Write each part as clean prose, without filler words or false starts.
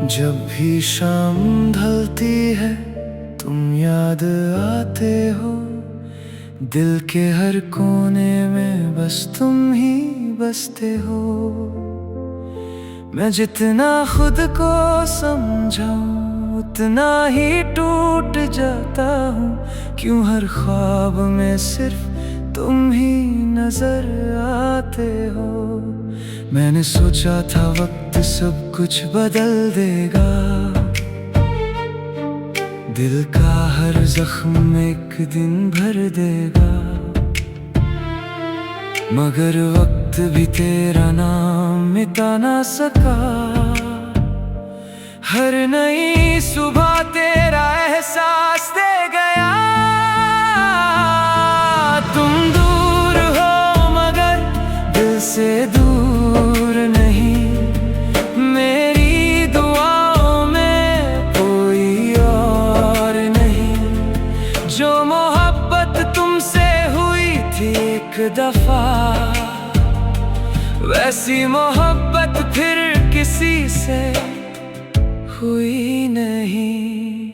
जब भी शाम ढलती है तुम याद आते हो। दिल के हर कोने में बस तुम ही बसते हो। मैं जितना खुद को समझाऊं उतना ही टूट जाता हूँ। क्यों हर ख्वाब में सिर्फ तुम ही नजर आते हो। मैंने सोचा था वक्त सब कुछ बदल देगा। दिल का हर जख्म एक दिन भर देगा। मगर वक्त भी तेरा नाम मिटा ना सका। हर नई सुबह तेरा एहसास दे गया। तुम दूर हो मगर दिल से दूर नहीं। मेरी दुआओं में कोई और नहीं। जो मोहब्बत तुमसे हुई थी एक दफा, वैसी मोहब्बत फिर किसी से हुई नहीं।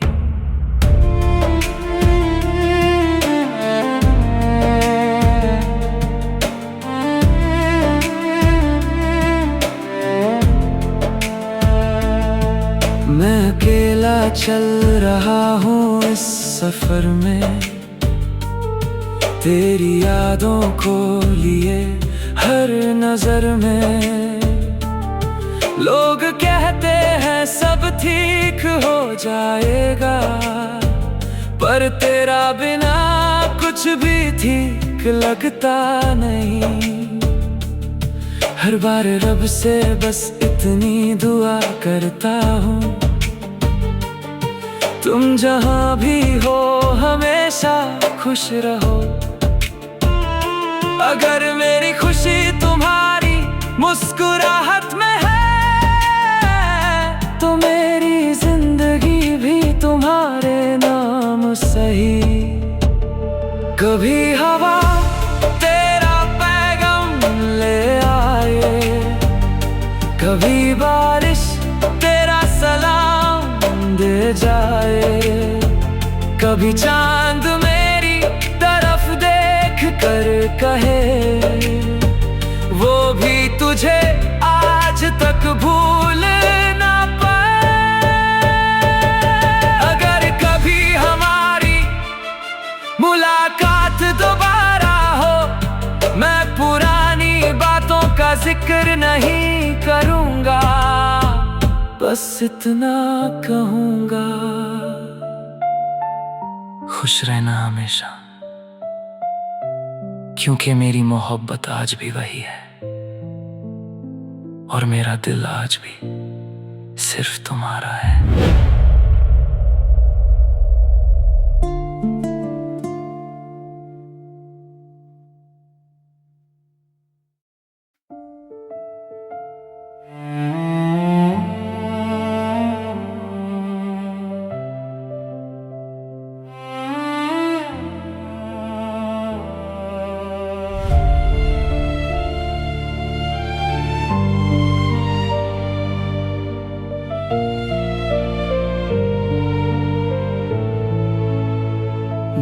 मैं अकेला चल रहा हूँ इस सफर में। तेरी यादों को लिए हर नजर में। लोग कहते हैं सब ठीक हो जाएगा, पर तेरा बिना कुछ भी ठीक लगता नहीं। हर बार रब से बस इतनी दुआ करता हूँ, तुम जहाँ भी हो हमेशा खुश रहो। अगर मेरी खुशी तुम्हारी मुस्कुराहट में है, तो मेरी जिंदगी भी तुम्हारे नाम सही। कभी हवा तेरा पैगाम ले आए, कभी बारिश तेरा सलाम दे जाए। कभी चांद मेरी तरफ देख कर कहे, वो भी तुझे आज तक भूल ना पाए। अगर कभी हमारी मुलाकात दोबारा हो, मैं पुरानी बातों का जिक्र नहीं करूँगा, बस इतना कहूँगा, खुश रहना हमेशा। क्योंकि मेरी मोहब्बत आज भी वही है, और मेरा दिल आज भी सिर्फ तुम्हारा है।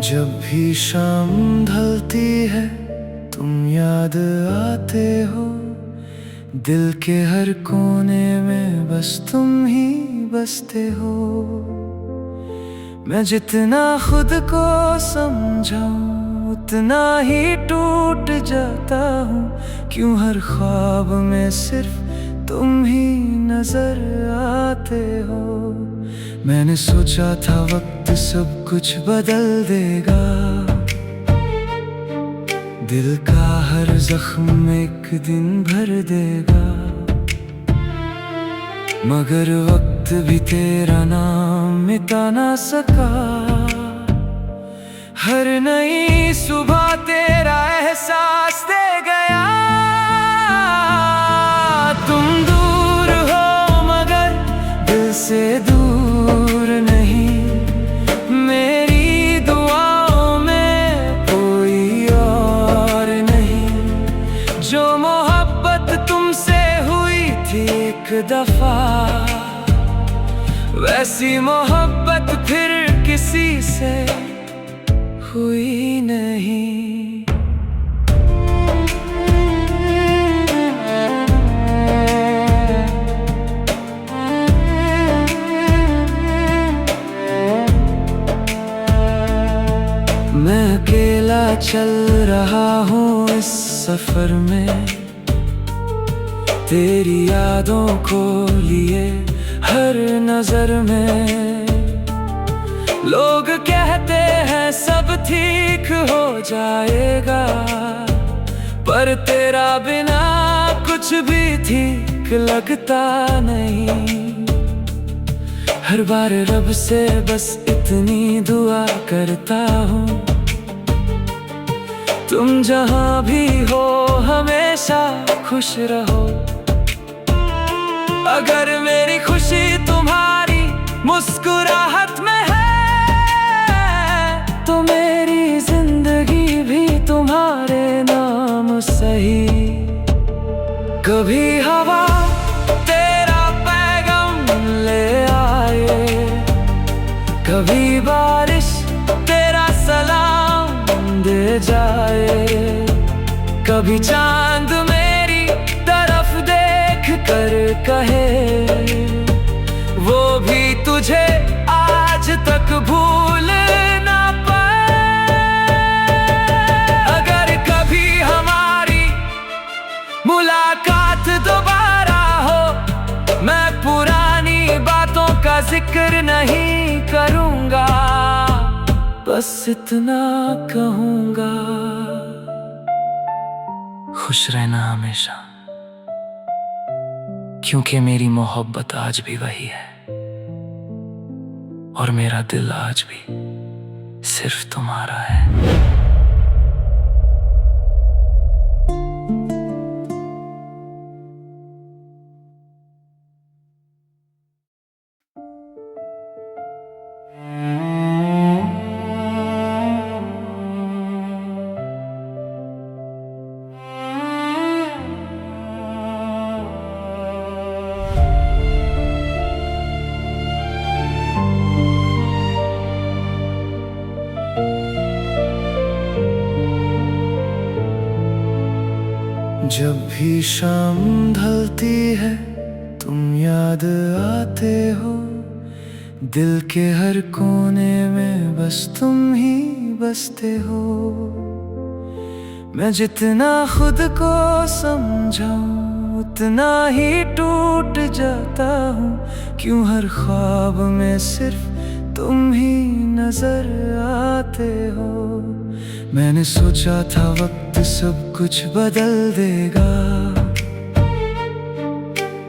जब भी शाम ढलती है तुम याद आते हो। दिल के हर कोने में बस तुम ही बसते हो। मैं जितना खुद को समझाऊं उतना ही टूट जाता हूँ। क्यों हर ख्वाब में सिर्फ तुम ही नजर आते हो। मैंने सोचा था वक्त सब कुछ बदल देगा। दिल का हर जख्म एक दिन भर देगा। मगर वक्त भी तेरा नाम मिटा ना सका। हर नई सुबह तेरा एहसास दे गया। तुम दूर हो मगर दिल से दूर नहीं। मेरी दुआओं में कोई और नहीं। जो मोहब्बत तुमसे हुई थी एक दफा, वैसी मोहब्बत फिर किसी से हुई नहीं। मैं अकेला चल रहा हूँ इस सफर में, तेरी यादों को लिए हर नजर में। लोग कहते हैं सब ठीक हो जाएगा, पर तेरा बिना कुछ भी ठीक लगता नहीं। हर बार रब से बस इतनी दुआ करता हूँ, तुम जहाँ भी हो हमेशा खुश रहो। अगर मेरी खुशी तुम्हारी मुस्कुराहट में है, तो मेरी जिंदगी भी तुम्हारे नाम सही। कभी हवा तेरा पैगाम ले आए, कभी बारिश तेरा सलाम दे जाए, कभी चांद मेरी तरफ देख कर कहे वो भी तुझे आज तक भूल ना पाए। अगर कभी हमारी मुलाकात दोबारा हो, मैं पुरानी बातों का जिक्र नहीं करूँगा, बस इतना कहूँगा, खुश रहना हमेशा, क्योंकि मेरी मोहब्बत आज भी वही है, और मेरा दिल आज भी सिर्फ तुम्हारा है। जब भी शाम ढलती है तुम याद आते हो, दिल के हर कोने में बस तुम ही बसते हो। मैं जितना खुद को समझाऊं उतना ही टूट जाता हूँ, क्यों हर ख्वाब में सिर्फ तुम ही नजर आते हो। मैंने सोचा था वक्त सब कुछ बदल देगा,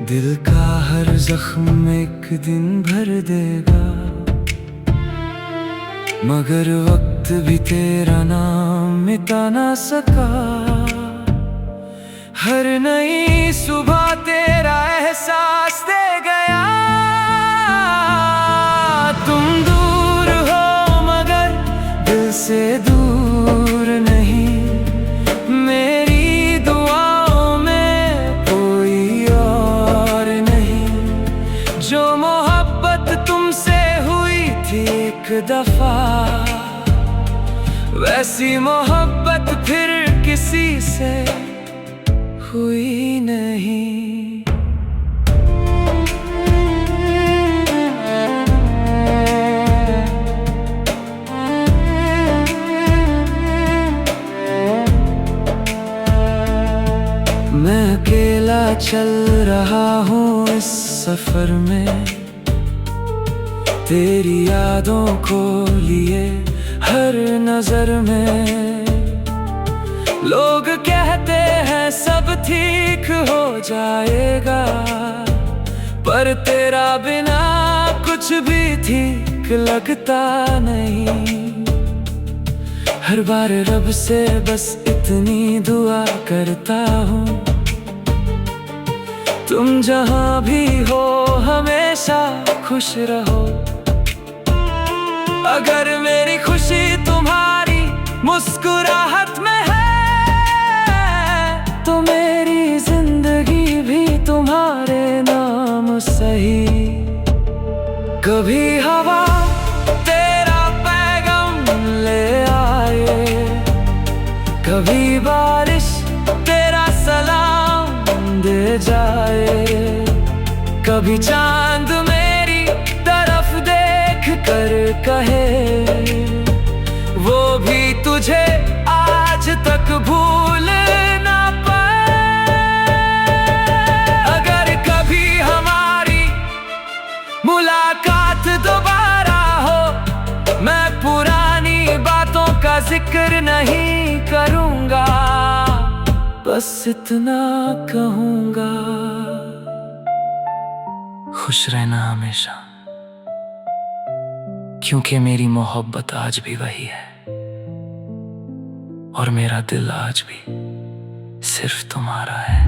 दिल का हर जख्म एक दिन भर देगा, मगर वक्त भी तेरा नाम मिटा ना सका। हर नई सुबह तेरा एहसास दे गया, तुम दूर हो मगर दिल से दूर नहीं, मेरी दुआओं में कोई और नहीं। जो मोहब्बत तुमसे हुई थी एक दफा, वैसी मोहब्बत फिर किसी से हुई नहीं। मैं अकेला चल रहा हूँ इस सफर में, तेरी यादों को लिए हर नजर में। लोग कहते हैं सब ठीक हो जाएगा, पर तेरा बिना कुछ भी ठीक लगता नहीं। हर बार रब से बस इतनी दुआ करता हूँ, तुम जहाँ भी हो हमेशा खुश रहो। अगर मेरी खुशी तुम्हारी मुस्कुराहट में है, तो मेरी जिंदगी भी तुम्हारे नाम सही। कभी हवा तेरा पैगाम ले आए, कभी बारिश तेरा सलाम दे जाए, कभी चांद मेरी तरफ देख कर कहे वो भी तुझे आज तक भूल ना पाए। अगर कभी हमारी मुलाकात दोबारा हो, मैं पुरानी बातों का जिक्र नहीं करूंगा, बस इतना कहूंगा, खुश रहना हमेशा, क्योंकि मेरी मोहब्बत आज भी वही है और मेरा दिल आज भी सिर्फ तुम्हारा है।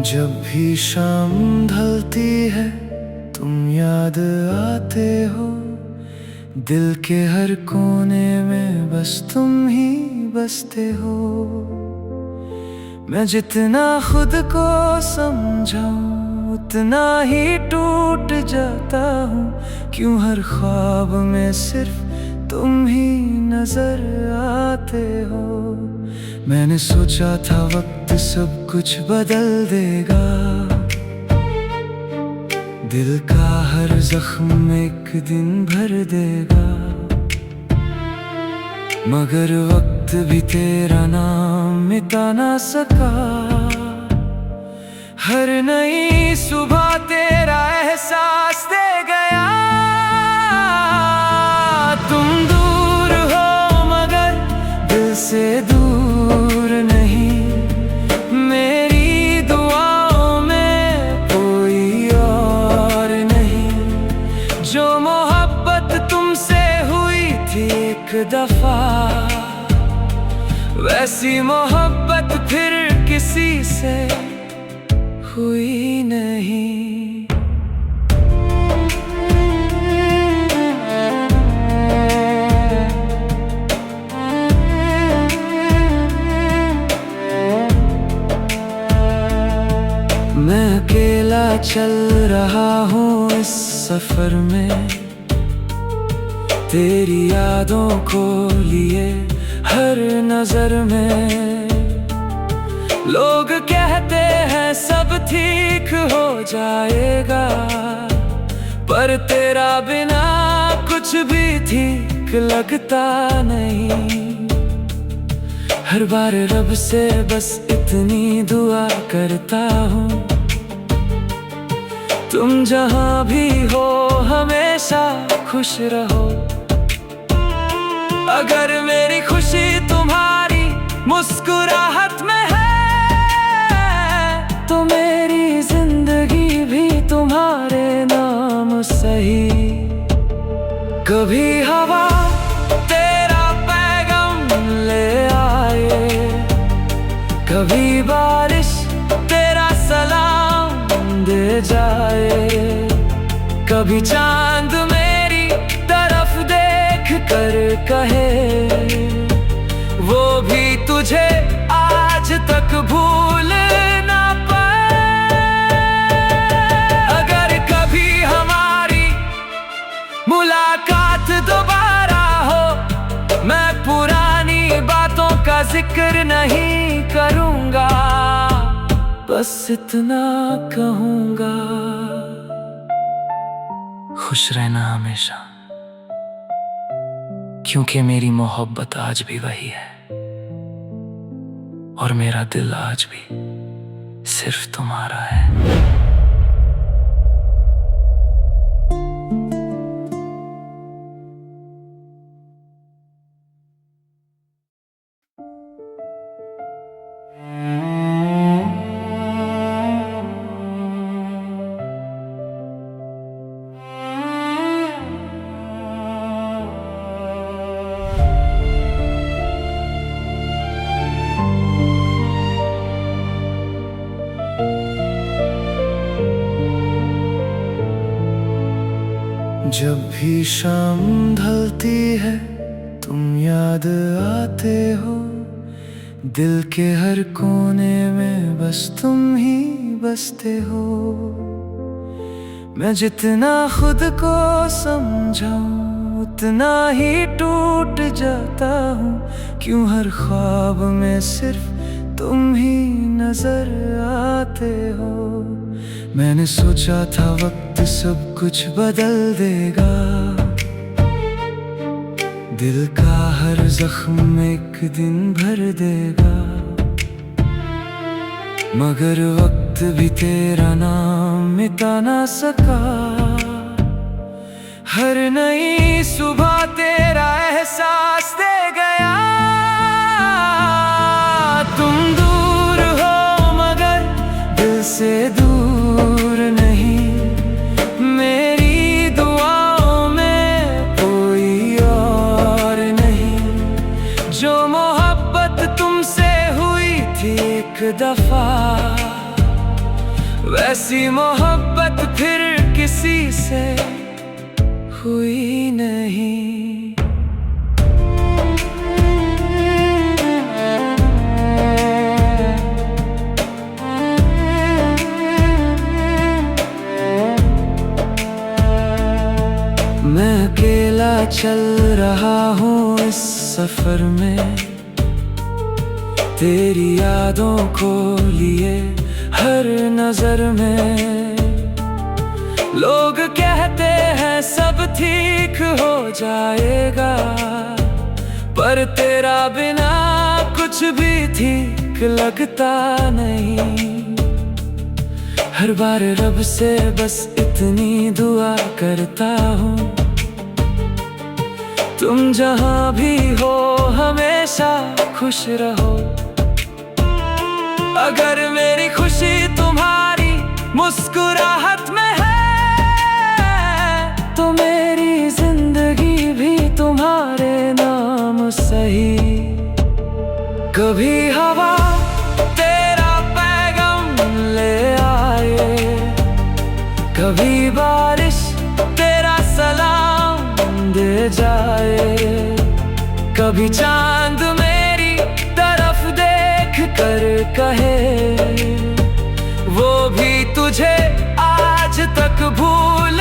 जब भी शाम ढलती है तुम याद आते हो, दिल के हर कोने में बस तुम ही बसते हो। मैं जितना खुद को समझाऊं उतना ही टूट जाता हूँ, क्यों हर ख्वाब में सिर्फ तुम ही नजर आते हो। मैंने सोचा था वक्त सब कुछ बदल देगा, दिल का हर जख्म एक दिन भर देगा, मगर वक्त भी तेरा नाम मिटा ना सका। हर नई सुबह तेरा एहसास दे गया, तुम दूर हो मगर दिल से दूर नहीं, मेरी दुआओं में कोई और नहीं। जो मोहब्बत तुमसे हुई थी एक दफा, वैसी मोहब्बत फिर किसी से हुई नहीं। मैं अकेला चल रहा हूँ इस सफर में, तेरी यादों को लिए हर नजर में। लोग कहते हैं सब ठीक हो जाएगा, पर तेरा बिना कुछ भी ठीक लगता नहीं। हर बार रब से बस इतनी दुआ करता हूँ, तुम जहाँ भी हो हमेशा खुश रहो। अगर मेरी खुशी तुम्हारी मुस्कुराहट में है, तो मेरी जिंदगी भी तुम्हारे नाम सही। कभी हवा तेरा पैगाम ले आए, कभी बारिश तेरा सलाम दे जाए, कभी चांद मेरी तरफ देख कर कहे वो भी तुझे आज तक भूल ना पाए। अगर कभी हमारी मुलाकात दोबारा हो, मैं पुरानी बातों का जिक्र नहीं करूंगा, बस इतना कहूंगा, खुश रहना हमेशा, क्योंकि मेरी मोहब्बत आज भी वही है और मेरा दिल आज भी सिर्फ तुम्हारा है। जब भी शाम ढलती है तुम याद आते हो, दिल के हर कोने में बस तुम ही बसते हो। मैं जितना खुद को समझाऊं उतना ही टूट जाता हूँ। क्यों हर ख्वाब में सिर्फ तुम ही नजर आते हो। मैंने सोचा था वक्त सब कुछ बदल देगा, दिल का हर जख्म एक दिन भर देगा। मगर वक्त भी तेरा नाम मिटा ना सका। हर नई सुबह तेरा एहसास दे गया। तुम दूर हो मगर दिल से दूर नहीं। मेरी दुआओं में कोई और नहीं। जो मोहब्बत तुमसे हुई थी एक दफा, वैसी मोहब्बत फिर किसी से हुई नहीं। मैं अकेला चल रहा हूँ इस सफर में, तेरी यादों को लिए हर नजर में। लोग कहते हैं सब ठीक हो जाएगा, पर तेरा बिना कुछ भी ठीक लगता नहीं। हर बार रब से बस इतनी दुआ करता हूँ, तुम जहाँ भी हो हमेशा खुश रहो। अगर मेरी खुशी तुम्हारी मुस्कुराहट में है, तो मेरी जिंदगी भी तुम्हारे नाम सही। कभी हवा तेरा पैगाम ले आए, कभी बारिश तेरा सलाम दे जाए। कभी चांद मेरी तरफ देख कर कहे, वो भी तुझे आज तक भूल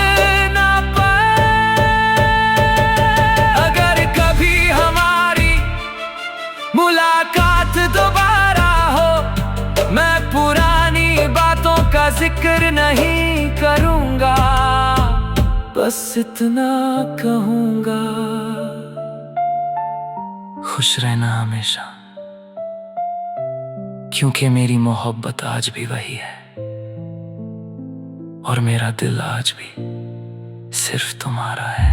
ना पाए। अगर कभी हमारी मुलाकात दोबारा हो, मैं पुरानी बातों का जिक्र नहीं करूँगा, बस इतना कहूँगा, खुश रहना हमेशा। क्योंकि मेरी मोहब्बत आज भी वही है, और मेरा दिल आज भी सिर्फ तुम्हारा है।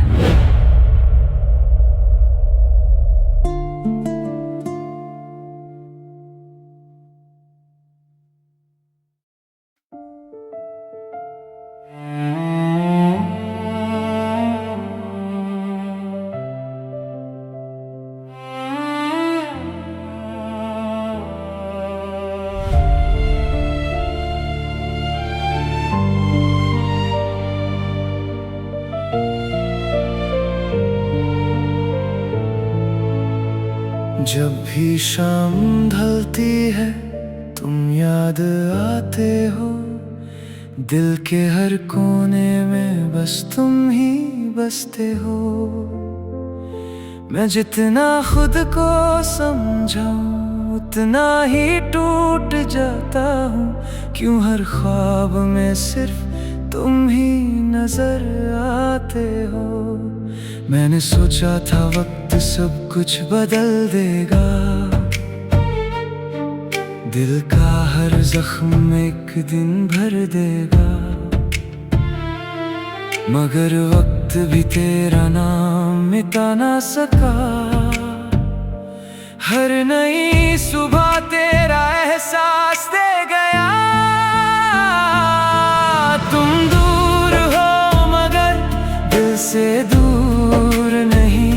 जब भी शाम ढलती है तुम याद आते हो, दिल के हर कोने में बस तुम ही बसते हो। मैं जितना खुद को समझाऊं उतना ही टूट जाता हूँ। क्यों हर ख्वाब में सिर्फ तुम ही नजर आते हो। मैंने सोचा था वक्त सब कुछ बदल देगा, दिल का हर जख्म एक दिन भर देगा। मगर वक्त भी तेरा नाम मिटा ना सका। हर नई सुबह तेरा एहसास दे गया। तुम दूर हो मगर दिल से दूर नहीं।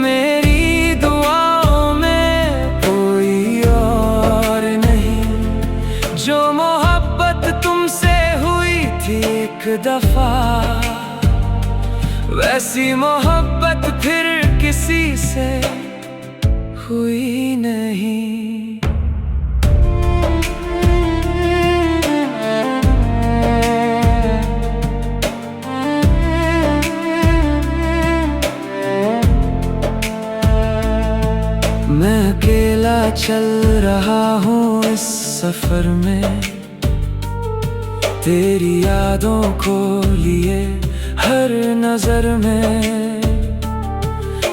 मेरी दुआओं में कोई और नहीं। जो मोहब्बत तुमसे हुई थी एक दफा, वैसी मोहब्बत फिर किसी से हुई नहीं। मैं अकेला चल रहा हूँ इस सफर में, तेरी यादों को लिए हर नजर में।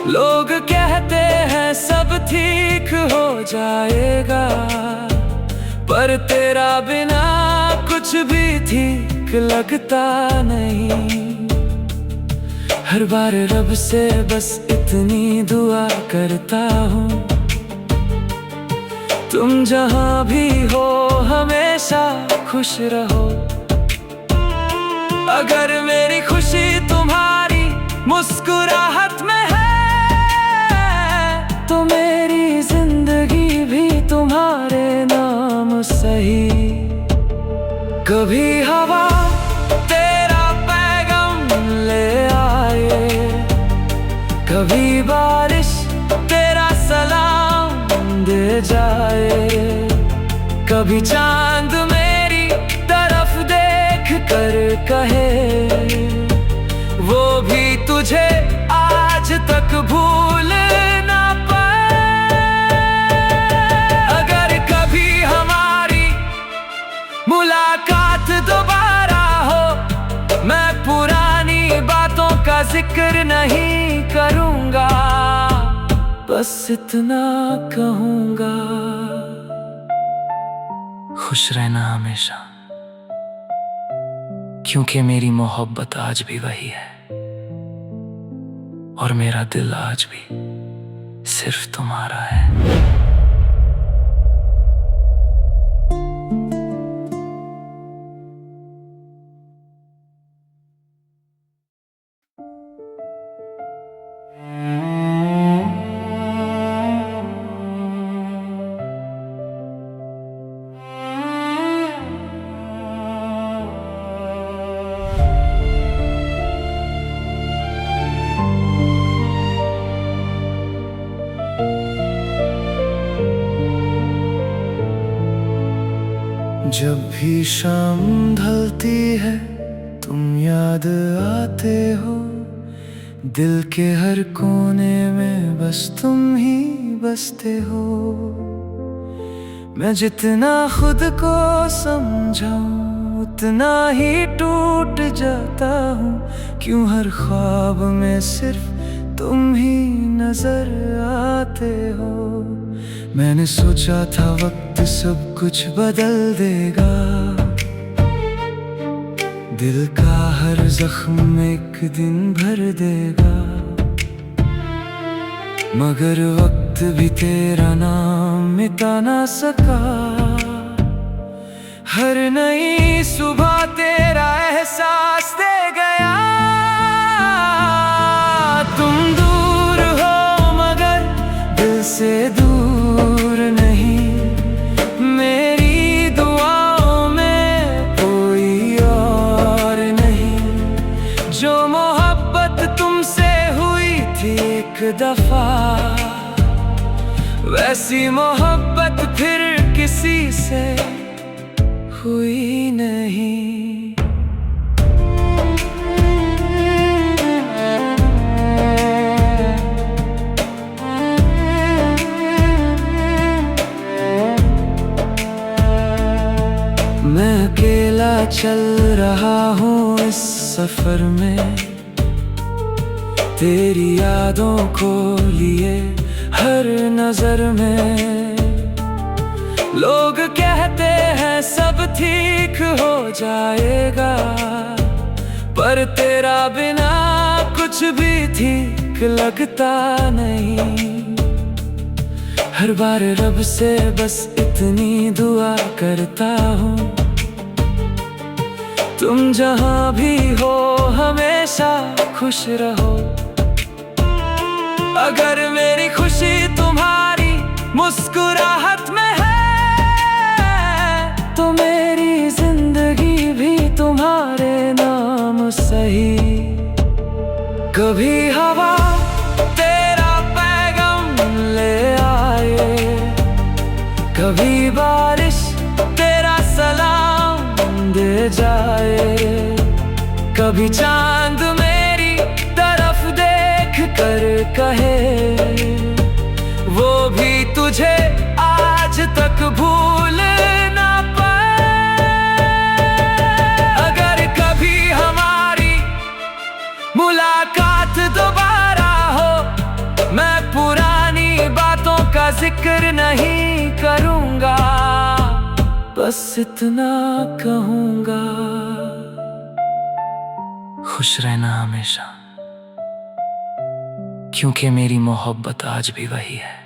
लोग कहते हैं सब ठीक हो जाएगा, पर तेरा बिना कुछ भी ठीक लगता नहीं। हर बार रब से बस इतनी दुआ करता हूँ, तुम जहाँ भी हो हमेशा खुश रहो। अगर मेरी खुशी तुम्हारी मुस्कुराहट में है, तो मेरी जिंदगी भी तुम्हारे नाम सही। कभी हवा तेरा पैगाम ले आए, कभी बारिश तेरा सलाम दे जाए, कभी चांद मेरी तरफ देख कर कहे वो भी तुझे आज तक भूल ना पाए। अगर कभी हमारी मुलाकात दोबारा हो, मैं पुरानी बातों का जिक्र नहीं करूँगा, बस इतना कहूँगा, खुश रहना हमेशा, क्योंकि मेरी मोहब्बत आज भी वही है, और मेरा दिल आज भी सिर्फ तुम्हारा है। जब भी शाम ढलती है तुम याद आते हो, दिल के हर कोने में बस तुम ही बसते हो। मैं जितना खुद को समझाऊं उतना ही टूट जाता हूँ, क्यों हर ख्वाब में सिर्फ तुम ही नजर आते हो। मैंने सोचा था वक्त सब कुछ बदल देगा, दिल का हर जख्म एक दिन भर देगा, मगर वक्त भी तेरा नाम मिटा ना सका। हर नई सुबह तेरा एहसास दे गया, तुम दूर हो मगर दिल से दूर नहीं, मेरी दुआओं में कोई और नहीं। जो मोहब्बत तुमसे हुई थी एक दफा, वैसी मोहब्बत फिर किसी से हुई नहीं। मैं अकेला चल रहा हूँ इस सफर में, तेरी यादों को लिए हर नजर में। लोग कहते हैं सब ठीक हो जाएगा, पर तेरा बिना कुछ भी ठीक लगता नहीं। हर बार रब से बस इतनी दुआ करता हूँ, तुम जहाँ भी हो हमेशा खुश रहो। अगर मेरी खुशी तुम्हारी मुस्कुराहट में है, तो मेरी जिंदगी भी तुम्हारे नाम सही। कभी कभी हवा तेरा पैगाम ले आए, कभी बारिश तेरा सलाम दे जाए, कभी चांद मेरी तरफ देख कर कहे वो भी तुझे आज तक भूल ना पाए। अगर कभी हमारी मुलाकात दोबारा हो, मैं पुरानी बातों का जिक्र नहीं करूंगा, बस इतना कहूंगा, खुश रहना हमेशा, क्योंकि मेरी मोहब्बत आज भी वही है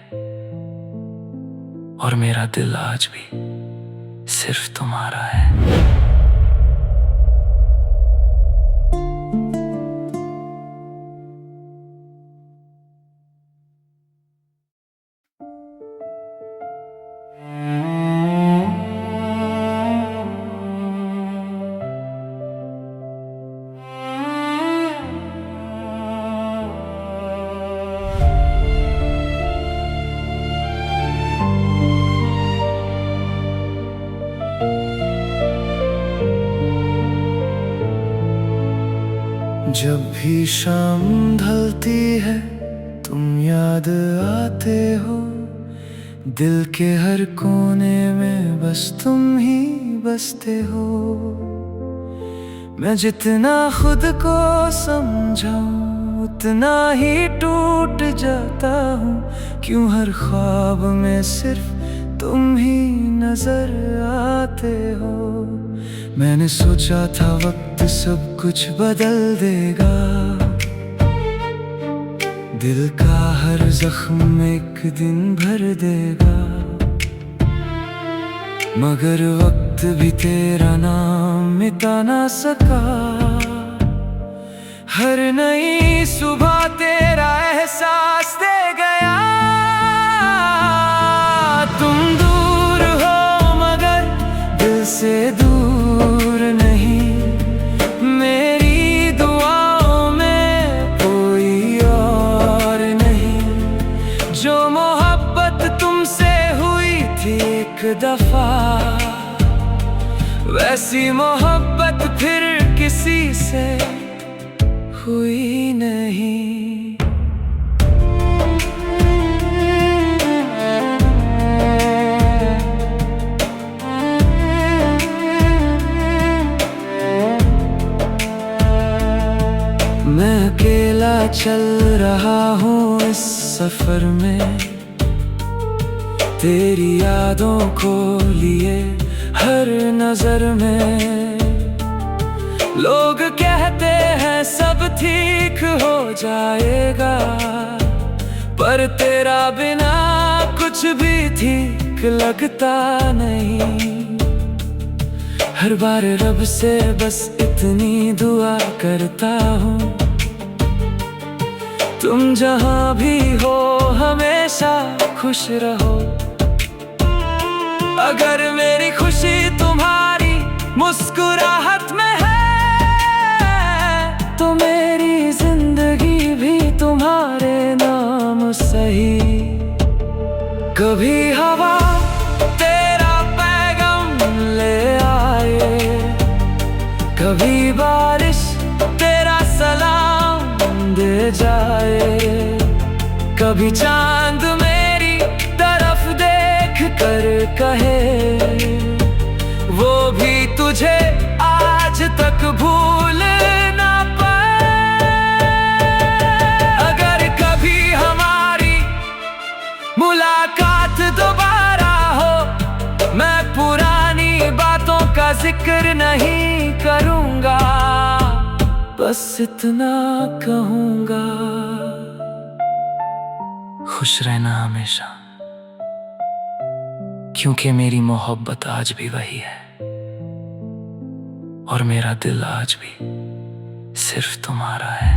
और मेरा दिल आज भी सिर्फ तुम्हारा है। जब भी शाम ढलती है तुम याद आते हो, दिल के हर कोने में बस तुम ही बसते हो। मैं जितना खुद को समझाऊं उतना ही टूट जाता हूँ, क्यों हर ख्वाब में सिर्फ तुम ही नजर आते हो। मैंने सोचा था वक्त सब कुछ बदल देगा, दिल का हर जख्म एक दिन भर देगा, मगर वक्त भी तेरा नाम मिटा ना सका। हर नई सुबह तेरा एहसास दे गया, तुम दूर हो मगर दिल से दूर नहीं, मेरी दुआओं में कोई और नहीं। जो मोहब्बत तुमसे हुई थी एक दफा, वैसी मोहब्बत फिर किसी से हुई नहीं। मैं अकेला चल रहा हूँ इस सफर में, तेरी यादों को लिए हर नजर में। लोग कहते हैं सब ठीक हो जाएगा, पर तेरा बिना कुछ भी ठीक लगता नहीं। हर बार रब से बस इतनी दुआ करता हूँ, तुम जहाँ भी हो हमेशा खुश रहो। अगर मेरी खुशी तुम्हारी मुस्कुराहट में है, तो मेरी जिंदगी भी तुम्हारे नाम सही। कभी हवा तेरा पैगाम ले आए, कभी बारिश तेरा सलाम दे जाए, कभी चांद मेरी तरफ देख कर कहे वो भी तुझे आज तक भूल ना पाए। अगर कभी हमारी मुलाकात दोबारा हो, मैं पुरानी बातों का जिक्र नहीं करूंगा, बस इतना कहूंगा, खुश रहना हमेशा, क्योंकि मेरी मोहब्बत आज भी वही है और मेरा दिल आज भी सिर्फ तुम्हारा है।